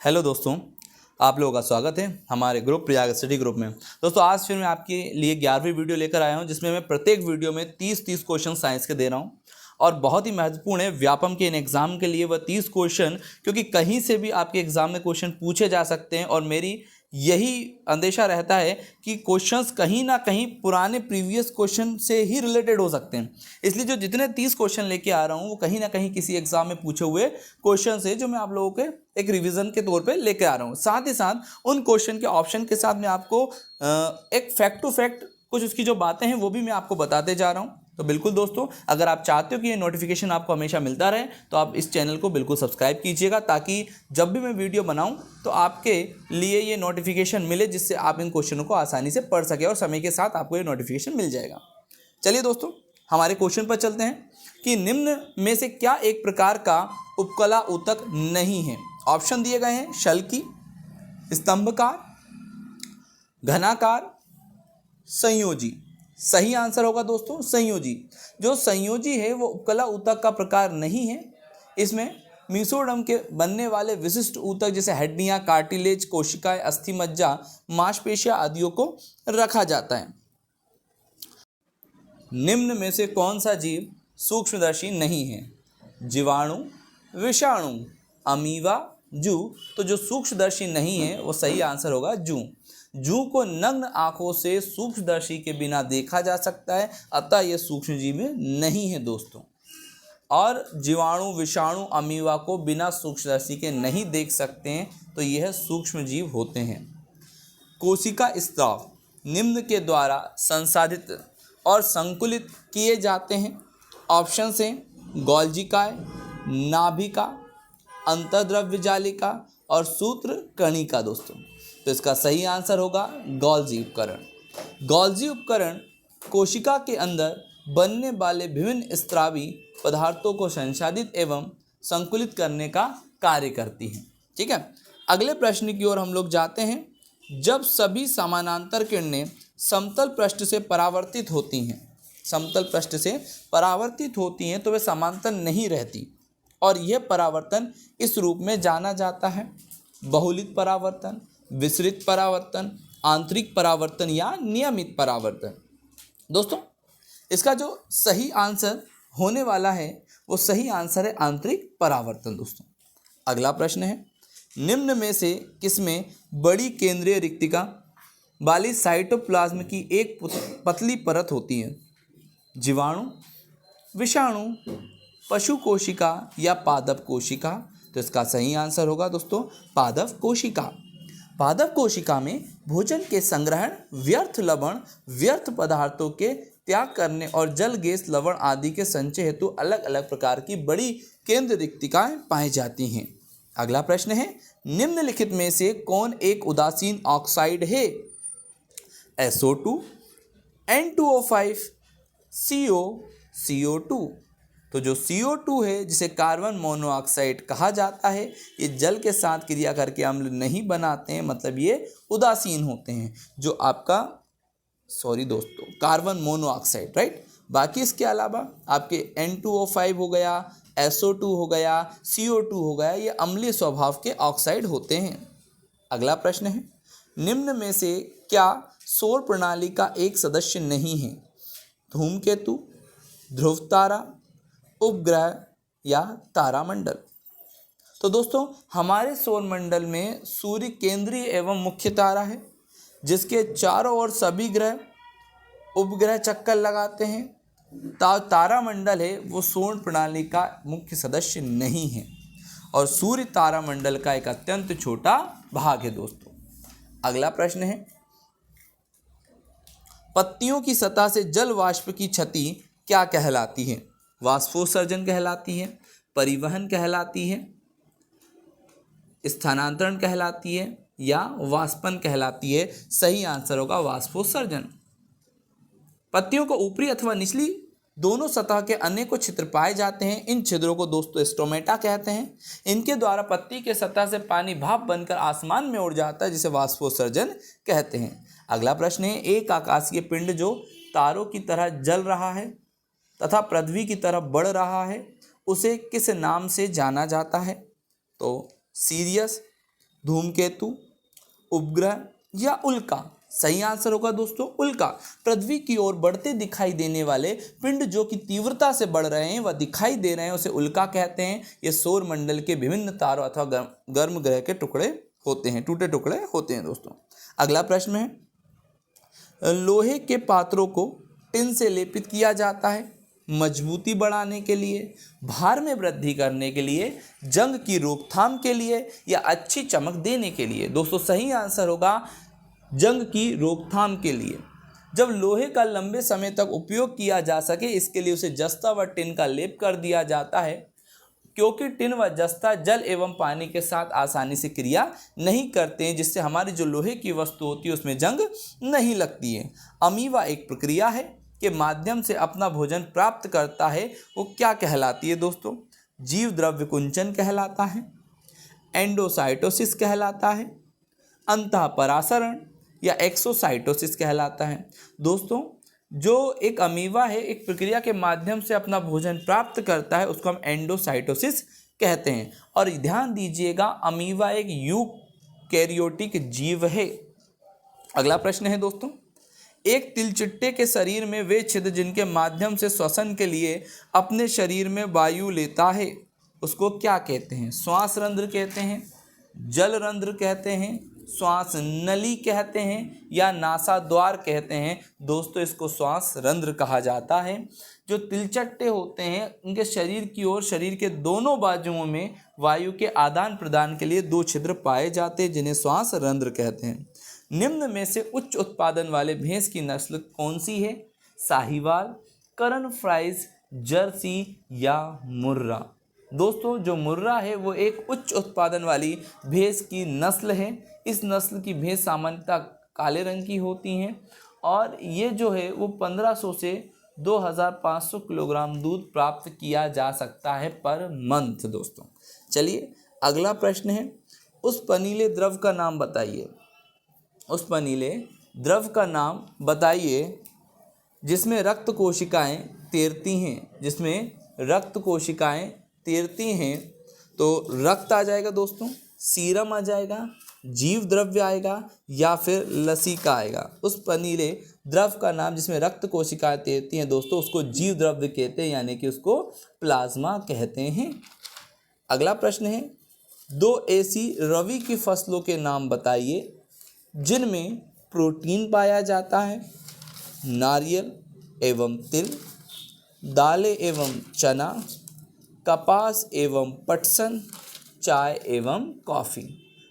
Hello दोस्तों, आप लोगों का स्वागत है हमारे ग्रुप प्रयाग स्टडी ग्रुप में। दोस्तों आज फिर मैं आपके लिए 11वीं वीडियो लेकर आया हूं, जिसमें मैं प्रत्येक वीडियो में 30 क्वेश्चन साइंस के दे रहा हूं और बहुत ही महत्वपूर्ण है व्यापम के इन एग्जाम के लिए वह 30 क्वेश्चन, क्योंकि कहीं से भी आपके एग्जाम में क्वेश्चन पूछे जा सकते हैं और मेरी यही अंदेशा रहता है कि क्वेश्चंस कहीं ना कहीं पुराने प्रीवियस क्वेश्चन से ही रिलेटेड हो सकते हैं। इसलिए जो जितने 30 क्वेश्चन लेके आ रहा हूँ वो कहीं ना कहीं किसी एग्जाम में पूछे हुए क्वेश्चन से जो मैं आप लोगों के एक रिवीजन के तौर पे लेके आ रहा हूँ। साथ ही साथ उन क्वेश्चन के ऑप्शन के साथ मैं आपको एक फैक्ट टू फैक्ट कुछ उसकी जो बातें हैं वो भी मैं आपको बताते जा रहा हूँ। तो बिल्कुल दोस्तों, अगर आप चाहते हो कि ये नोटिफिकेशन आपको हमेशा मिलता रहे तो आप इस चैनल को बिल्कुल सब्सक्राइब कीजिएगा, ताकि जब भी मैं वीडियो बनाऊं तो आपके लिए ये नोटिफिकेशन मिले, जिससे आप इन क्वेश्चनों को आसानी से पढ़ सके और समय के साथ आपको ये नोटिफिकेशन मिल जाएगा। चलिए दोस्तों, हमारे क्वेश्चन पर चलते हैं कि निम्न में से क्या एक प्रकार का उपकला ऊतक नहीं है। ऑप्शन दिए गए हैं शल्की, स्तंभकार, घनाकार, संयोजी। सही आंसर होगा दोस्तों संयोजी। जो संयोजी है वो उपकला ऊतक का प्रकार नहीं है। इसमें मीसोडर्म के बनने वाले विशिष्ट ऊतक जैसे हड्डियां, कार्टिलेज, कोशिकाएं, अस्थि मज्जा, मांसपेशियां आदियों को रखा जाता है। निम्न में से कौन सा जीव सूक्ष्मदर्शी नहीं है? जीवाणु, विषाणु, अमीबा, जू। तो जो सूक्ष्मदर्शी नहीं है वो सही आंसर होगा जू। जू को नग्न आंखों से सूक्ष्मदर्शी के बिना देखा जा सकता है, अतः यह सूक्ष्मजीव नहीं है दोस्तों। और जीवाणु, विषाणु, अमीबा को बिना सूक्ष्मदर्शी के नहीं देख सकते हैं, तो यह सूक्ष्मजीव होते हैं। कोशिका स्राव निम्न के द्वारा संसाधित और संकुलित किए जाते हैं। ऑप्शन से गोल्जिकाय, नाभिका, अंतर्द्रव्य जालिका और सूत्र कणिका दोस्तों। तो इसका सही आंसर होगा गोल्जी उपकरण। गोल्जी उपकरण कोशिका के अंदर बनने वाले विभिन्न स्रावी पदार्थों को संसाधित एवं संकुलित करने का कार्य करती हैं। ठीक है, अगले प्रश्न की ओर हम लोग जाते हैं। जब सभी समानांतर किरणें समतल पृष्ठ से परावर्तित होती हैं, समतल पृष्ठ से परावर्तित होती हैं तो वे समांतर नहीं रहती, और यह परावर्तन इस रूप में जाना जाता है: बहुलित परावर्तन, विसरित परावर्तन, आंतरिक परावर्तन या नियमित परावर्तन। दोस्तों इसका जो सही आंसर होने वाला है वो सही आंसर है आंतरिक परावर्तन दोस्तों। अगला प्रश्न है, निम्न में से किसमें बड़ी केंद्रीय रिक्तिका वाली साइटोप्लाज्म की एक पतली परत होती है? जीवाणु, विषाणु, पशु कोशिका या पादप कोशिका। तो इसका सही आंसर होगा दोस्तों पादप कोशिका। पादप कोशिका में भोजन के संग्रहण, व्यर्थ लवण, व्यर्थ पदार्थों के त्याग करने और जल, गैस, लवण आदि के संचय हेतु अलग अलग प्रकार की बड़ी केंद्र रिक्तिकाएं पाई जाती हैं। अगला प्रश्न है, निम्नलिखित में से कौन एक उदासीन ऑक्साइड है? SO2, N2O5, CO, CO2। तो जो CO2 है जिसे कार्बन मोनोऑक्साइड कहा जाता है, ये जल के साथ क्रिया करके अम्ल नहीं बनाते हैं, मतलब ये उदासीन होते हैं। जो आपका कार्बन मोनोऑक्साइड, राइट। बाकी इसके अलावा आपके N2O5 हो गया, SO2 हो गया, CO2 हो गया, ये अम्लीय स्वभाव के ऑक्साइड होते हैं। अगला प्रश्न है, निम्न में से क्या सौर प्रणाली का एक सदस्य नहीं है? धूमकेतु, ध्रुव तारा, उपग्रह या तारामंडल। तो दोस्तों हमारे सौर मंडल में सूर्य केंद्रीय एवं मुख्य तारा है, जिसके चारों ओर सभी ग्रह उपग्रह चक्कर लगाते हैं। तारामंडल है वो सौर प्रणाली का मुख्य सदस्य नहीं है, और सूर्य तारामंडल का एक अत्यंत छोटा भाग है दोस्तों। अगला प्रश्न है, पत्तियों की सतह से जल वाष्प की क्षति क्या कहलाती है? वाष्पोत्सर्जन कहलाती है, परिवहन कहलाती है, स्थानांतरण कहलाती है या वाष्पन कहलाती है? सही आंसर होगा वाष्पोत्सर्जन। पत्तियों को ऊपरी अथवा निचली दोनों सतह के अनेकों छिद्र पाए जाते हैं। इन छिद्रों को दोस्तों स्टोमेटा कहते हैं। इनके द्वारा पत्ती के सतह से पानी भाप बनकर आसमान में उड़ जाता है, जिसे वाष्पोत्सर्जन कहते हैं। अगला प्रश्न है, एक आकाशीय पिंड जो तारों की तरह जल रहा है तथा पृथ्वी की तरफ बढ़ रहा है, उसे किस नाम से जाना जाता है? तो सीरियस, धूमकेतु, उपग्रह या उल्का? सही आंसर होगा दोस्तों उल्का। पृथ्वी की ओर बढ़ते दिखाई देने वाले पिंड जो कि तीव्रता से बढ़ रहे हैं व दिखाई दे रहे हैं उसे उल्का कहते हैं। ये सौर मंडल के विभिन्न तारों अथवा गर्म ग्रह के टुकड़े होते हैं, टूटे टुकड़े होते हैं दोस्तों। अगला प्रश्न है, लोहे के पात्रों को टिन से लेपित किया जाता है मजबूती बढ़ाने के लिए, भार में वृद्धि करने के लिए, जंग की रोकथाम के लिए या अच्छी चमक देने के लिए? दोस्तों सही आंसर होगा जंग की रोकथाम के लिए। जब लोहे का लंबे समय तक उपयोग किया जा सके इसके लिए उसे जस्ता व टिन का लेप कर दिया जाता है, क्योंकि टिन व जस्ता जल एवं पानी के साथ आसानी से क्रिया नहीं करते हैं, जिससे हमारी जो लोहे की वस्तु होती है उसमें जंग नहीं लगती है। अमीवा एक प्रक्रिया है के माध्यम से अपना भोजन प्राप्त करता है, वो क्या कहलाती है दोस्तों? जीव द्रव्य कुंचन कहलाता है, एंडोसाइटोसिस कहलाता है, अंतःपरासरण या एक्सोसाइटोसिस कहलाता है। दोस्तों जो एक अमीवा है एक प्रक्रिया के माध्यम से अपना भोजन प्राप्त करता है उसको हम एंडोसाइटोसिस कहते हैं। और ध्यान दीजिएगा अमीवा एक यूकैरियोटिक जीव है। अगला प्रश्न है दोस्तों, एक तिलचिट्टे के शरीर में वे छिद्र जिनके माध्यम से श्वसन के लिए अपने शरीर में वायु लेता है उसको क्या कहते हैं? श्वास रंध्र कहते हैं, जल रंध्र कहते हैं, श्वास नली कहते हैं या नासाद्वार कहते हैं? दोस्तों इसको श्वास रंध्र कहा जाता है। जो तिलचट्टे होते हैं उनके शरीर की ओर शरीर के दोनों बाजुओं में वायु के आदान प्रदान के लिए 2 छिद्र पाए जाते हैं जिन्हें श्वास रंध्र कहते हैं। निम्न में से उच्च उत्पादन वाले भैंस की नस्ल कौन सी है? साहीवाल, करन फ्राइज, जर्सी या मुर्रा? दोस्तों जो मुर्रा है वो एक उच्च उत्पादन वाली भैंस की नस्ल है। इस नस्ल की भैंस सामान्यतः काले रंग की होती हैं और ये जो है वो 1500 से 2500 किलोग्राम दूध प्राप्त किया जा सकता है पर मंथ। दोस्तों चलिए अगला प्रश्न है, उस पनीले द्रव का नाम बताइए। उस पनीले द्रव का नाम बताइए जिसमें रक्त कोशिकाएं तैरती हैं, जिसमें रक्त कोशिकाएं तैरती हैं। तो रक्त आ जाएगा दोस्तों, सीरम आ जाएगा, जीव द्रव्य आएगा या फिर लसीका आएगा। उस पनीले द्रव का नाम जिसमें रक्त कोशिकाएं तैरती हैं दोस्तों उसको जीव द्रव्य कहते हैं, यानी कि उसको प्लाज्मा कहते हैं। अगला प्रश्न है, 2 ऐसी रबी की फसलों के नाम बताइए जिनमें प्रोटीन पाया जाता है। नारियल एवं तिल, दालें एवं चना, कपास एवं पटसन, चाय एवं कॉफ़ी।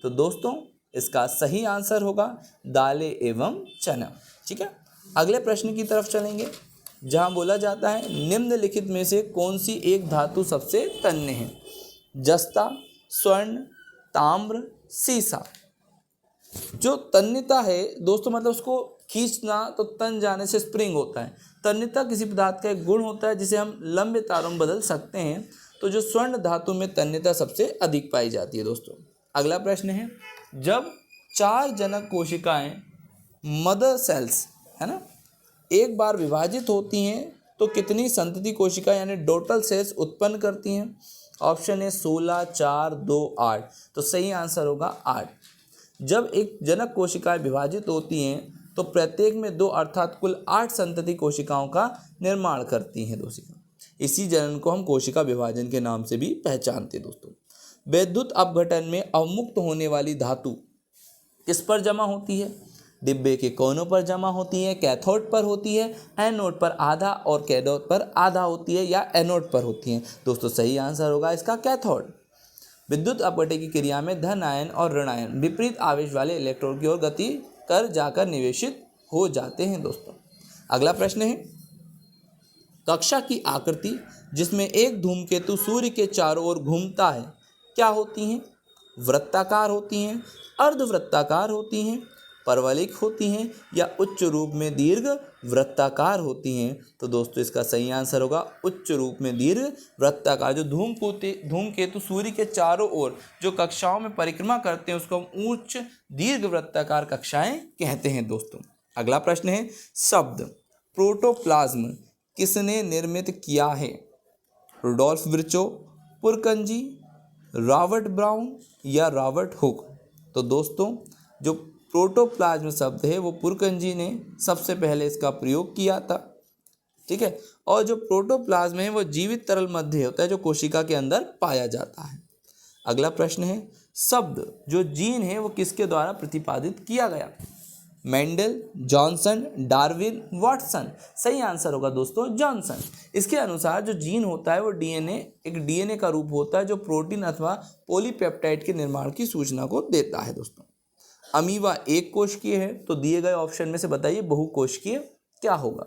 तो दोस्तों इसका सही आंसर होगा दालें एवं चना। ठीक है, अगले प्रश्न की तरफ चलेंगे जहां बोला जाता है निम्नलिखित में से कौन सी एक धातु सबसे तन्य है? जस्ता, स्वर्ण, ताम्र, सीसा। जो तन्यता है दोस्तों मतलब उसको खींचना तो तन जाने से स्प्रिंग होता है। तन्यता किसी पदार्थ का एक गुण होता है जिसे हम लंबे तारों में बदल सकते हैं। तो जो स्वर्ण धातु में तन्यता सबसे अधिक पाई जाती है दोस्तों। अगला प्रश्न है, जब 4 जनक कोशिकाएं मदर सेल्स है ना एक बार विभाजित होती हैं तो कितनी संतति कोशिकाएं यानी डोटल सेल्स उत्पन्न करती हैं? ऑप्शन है 16, 4, 2, 8। तो सही आंसर होगा 8। जब एक जनक कोशिकाएं विभाजित होती हैं तो प्रत्येक में 2 अर्थात कुल 8 संतति कोशिकाओं का निर्माण करती हैं कोशिका। इसी जनन को हम कोशिका विभाजन के नाम से भी पहचानते हैं दोस्तों। विद्युत अपघटन में अवमुक्त होने वाली धातु किस पर जमा होती है? डिब्बे के कोनों पर जमा होती है, कैथोड पर होती है, एनोड पर आधा और कैथोड पर आधा होती है या एनोड पर होती है? दोस्तों सही आंसर होगा इसका कैथोड। विद्युत अपघटन की क्रिया में धन आयन और ऋण आयन विपरीत आवेश वाले इलेक्ट्रॉन की ओर गति कर जाकर निवेशित हो जाते हैं दोस्तों। अगला प्रश्न है, कक्षा की आकृति जिसमें एक धूमकेतु सूर्य के चारों ओर घूमता है क्या होती हैं? वृत्ताकार होती हैं, अर्धवृत्ताकार होती हैं, परवलिक होती हैं या उच्च रूप में दीर्घ वृत्ताकार होती हैं? तो दोस्तों इसका सही आंसर होगा उच्च रूप में दीर्घ वृत्ताकार। जो धूमकेतु सूर्य के चारों ओर जो कक्षाओं में परिक्रमा करते हैं उसको हम उच्च दीर्घ वृत्ताकार कक्षाएं कहते हैं दोस्तों। अगला प्रश्न है, शब्द प्रोटोप्लाज्म किसने निर्मित किया है? रुडोल्फ विर्चो, पुरकंजी, रॉबर्ट ब्राउन या रॉबर्ट हुक? तो दोस्तों जो प्रोटोप्लाज्म शब्द है वो पुरकंजी ने सबसे पहले इसका प्रयोग किया था, ठीक है। और जो प्रोटोप्लाज्म है वो जीवित तरल मध्य होता है जो कोशिका के अंदर पाया जाता है। अगला प्रश्न है शब्द जो जीन है वो किसके द्वारा प्रतिपादित किया गया? Mendel, Johnson, Darwin, Watson. सही आंसर होगा दोस्तों जॉनसन। इसके अनुसार जो जीन होता है वो एक डीएनए का रूप होता है जो प्रोटीन अथवा पॉलीपेप्टाइड के निर्माण की सूचना को देता है दोस्तों। अमीबा एक कोशिकीय है, तो दिए गए ऑप्शन में से बताइए बहुकोशिकीय क्या होगा?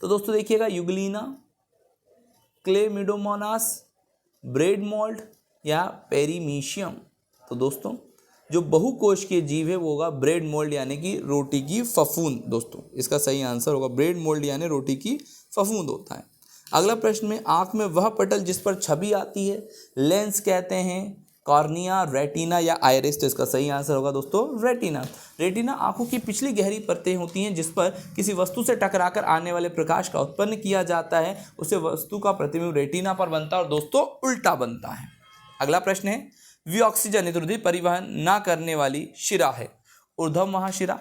तो दोस्तों देखिएगा यूग्लिना, क्लेमिडोमोनास, ब्रेड मोल्ड या पेरीमीशियम। तो दोस्तों जो बहुकोशिकीय जीव है वो होगा ब्रेड मोल्ड यानी कि रोटी की फफूंद। दोस्तों इसका सही आंसर होगा ब्रेड मोल्ड यानी रोटी की फफूंद होता है। अगला प्रश्न में आंख में वह पटल जिस पर छवि आती है लेंस कहते हैं, कॉर्निया, रेटिना या आइरिस। तो इसका सही आंसर होगा दोस्तों रेटिना। रेटिना आंखों की पिछली गहरी परतें होती हैं जिस पर किसी वस्तु से टकराकर आने वाले प्रकाश का उत्पन्न किया जाता है, उसे वस्तु का प्रतिबिंब रेटिना पर बनता है और दोस्तों उल्टा बनता है। अगला प्रश्न है विऑक्सीजनित रुधिर परिवहन न करने वाली शिरा है? ऊर्ध्व महाशिरा,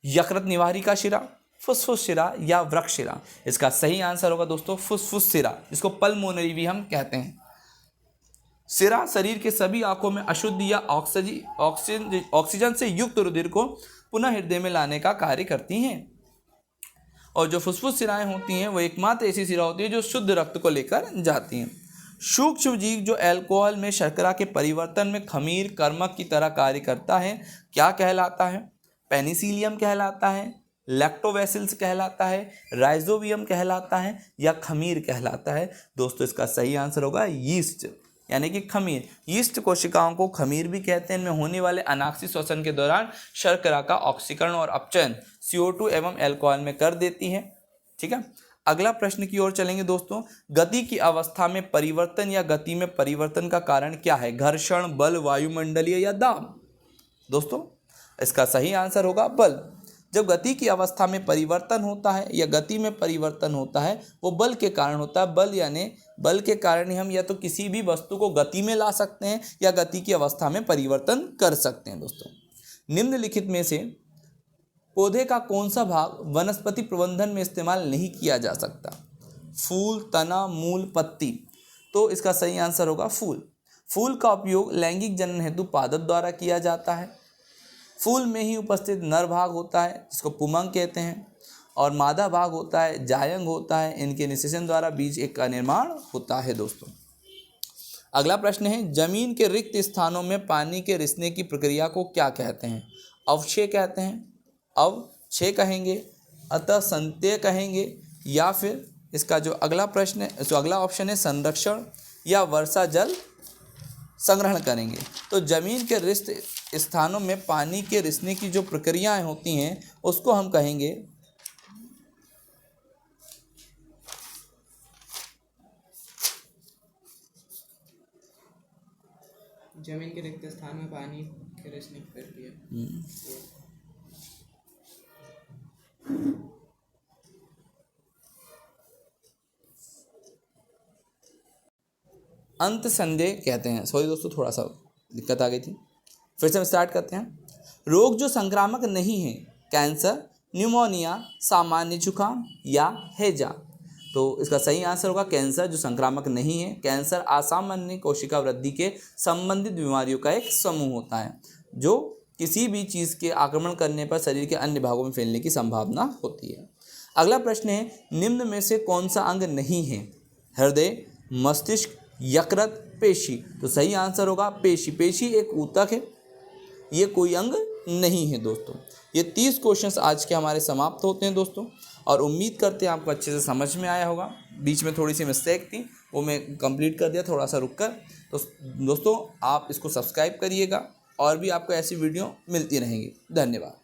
यकृत निवारिका शिरा, फुसफुस शिरा या वृक्क शिरा। इसका सही आंसर होगा दोस्तों फुसफुस शिरा, जिसको पल्मोनरी भी हम कहते हैं। शिरा शरीर के सभी आंखों में अशुद्ध या ऑक्सीजन से युक्त रुधिर को पुनः हृदय में लाने का कार्य करती हैं। और जो फुसफुस शिराएं होती हैं वो एकमात्र ऐसी शिरा होती है जो शुद्ध रक्त को लेकर जाती हैं। सूक्ष्म जीव जो अल्कोहल में शर्करा के परिवर्तन में खमीर कर्मक की तरह कार्य करता है क्या कहलाता है? पेनिसिलियम कहलाता है, लैक्टोबैसिलस कहलाता है, राइजोबियम कहलाता है या खमीर कहलाता है? दोस्तों इसका सही आंसर होगा यीस्ट यानी कि खमीर। यीस्ट कोशिकाओं को खमीर भी कहते हैं। इनमें होने वाले अनाक्षी श्वसन के दौरान शर्करा का ऑक्सीकरण और अपचयन CO2 एवं अल्कोहल में कर देती है, ठीक है। अगला प्रश्न की ओर चलेंगे दोस्तों। गति की अवस्था में परिवर्तन या गति में परिवर्तन का कारण क्या है? घर्षण, बल, वायुमंडलीय या दाब? दोस्तों इसका सही आंसर होगा बल। जब गति की अवस्था में परिवर्तन होता है या गति में परिवर्तन होता है वो बल के कारण होता है। बल यानी बल के कारण ही हम या तो किसी भी वस्तु को गति में ला सकते हैं या गति की अवस्था में परिवर्तन कर सकते हैं। दोस्तों निम्नलिखित में से पौधे का कौन सा भाग वनस्पति प्रबंधन में इस्तेमाल नहीं किया जा सकता? फूल, तना, मूल, पत्ती। तो इसका सही आंसर होगा फूल। फूल का उपयोग लैंगिक जनन हेतु पादप द्वारा किया जाता है। फूल में ही उपस्थित नर भाग होता है जिसको पुमंग कहते हैं और मादा भाग होता है जायंग होता है। इनके निषेचन द्वारा बीज एक का निर्माण होता है। दोस्तों अगला प्रश्न है जमीन के रिक्त स्थानों में पानी के रिसने की प्रक्रिया को क्या कहते हैं? अवक्षय कहते हैं, अवक्षय कहेंगे, अतः संत्यय कहेंगे या फिर इसका जो अगला प्रश्न है जो अगला ऑप्शन है संरक्षण या वर्षा जल संग्रहण करेंगे। तो जमीन के रिक्त स्थानों में पानी के रिसने की जो प्रक्रियाएं होती हैं उसको हम कहेंगे जमीन के रिक्त स्थान में पानी के रिसने की प्रक्रिया। अंत संदेह कहते हैं। सॉरी दोस्तों थोड़ा सा दिक्कत आ गई थी, फिर से हम स्टार्ट करते हैं। रोग जो संक्रामक नहीं है, कैंसर, न्यूमोनिया, सामान्य जुकाम या हैजा। तो इसका सही आंसर होगा कैंसर जो संक्रामक नहीं है। कैंसर असामान्य कोशिका वृद्धि के संबंधित बीमारियों का एक समूह होता है जो किसी भी चीज़ के आक्रमण करने पर शरीर के अन्य भागों में फैलने की संभावना होती है। अगला प्रश्न है निम्न में से कौन सा अंग नहीं है? हृदय, मस्तिष्क, यकृत, पेशी। तो सही आंसर होगा पेशी। पेशी एक ऊतक है, ये कोई अंग नहीं है। दोस्तों ये 30 क्वेश्चंस आज के हमारे समाप्त होते हैं दोस्तों, और उम्मीद करते हैं आपको अच्छे से समझ में आया होगा। बीच में थोड़ी सी मिस्टेक थी वो मैं कंप्लीट कर दिया थोड़ा सा रुक कर। तो दोस्तों आप इसको सब्सक्राइब करिएगा और भी आपको ऐसी वीडियो मिलती रहेंगी। धन्यवाद।